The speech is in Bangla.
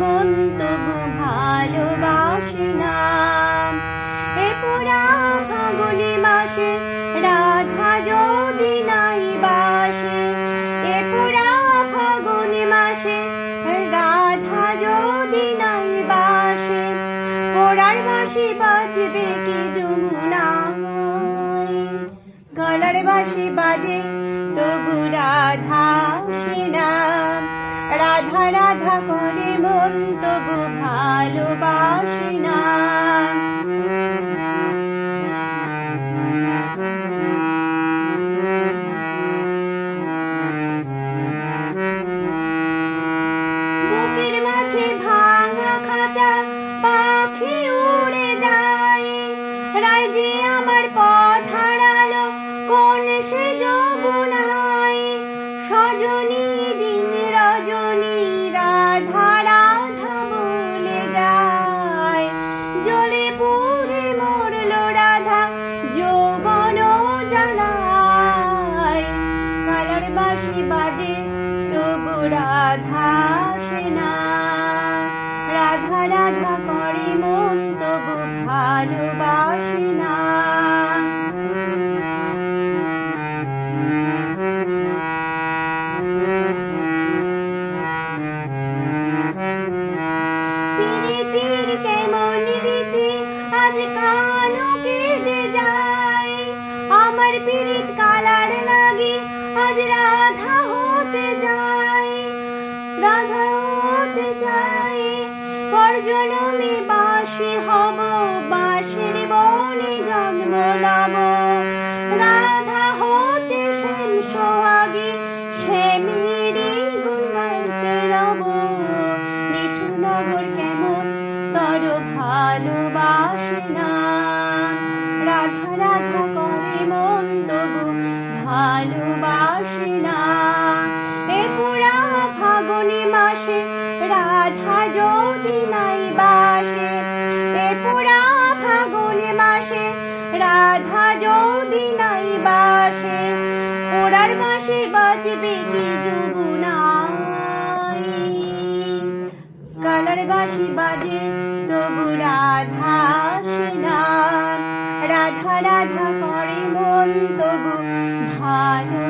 মন তবু ভালোবাসে না। এ পোড়া ফাগুনি মাসে রাধা যদি নাই বাসে, এ পোড়া ফাগুনি মাসে রাধা যদি নাই বাসে, পোড়ার বাঁশি বাজবে কি যমুনায়। গলার বাঁশি বাজে তবু রাধা আসে না, রাধা রাধা করে মন তবু ভালোবাসে না। বুকের মাঝে ভাঙা খাঁচা পাখি উড়ে যায়, রাইজে আমার পথ হারালো কোন সে যমুনায়। সজনী দিন রজনী রাধা রাধা বলে যায়, জ্বলে পুড়ে মরল রাধা যৌবন জ্বালায়। কালার বাঁশি বাজে তবু রাধা আসে না, রাধা রাধা করে মন তবু ভালোবাসে না। প্রীতির কেমন রীতি আজ কানু কেঁদে যায়, আমার পীড়িত কালার লাগে আজ রাধা হতে যায়, রাধা হতে যায়। পর জনমে বাঁশি হব, বাঁশির বনে জন্ম লব, রাধা হতে শ্যাম সোহাগী শ্যামেরই গুণ গাইতে রব। নিঠুর নগর কেমন তর ভালোবাসে না, রাধা রাধা করে মন তবু ভালোবাসে না। এ পোড়া ফাগুনি মাসে রাধা যদি নাই বাসে, এ পোড়া ফাগুনি মাসে রাধা যদি নাই বাসে, পোড়ার বাঁশি বাজবে কি যমুনায়। কালার বাঁশি বাজে তবু রাধা আসে না, রাধা রাধা করে মন তবু ভালো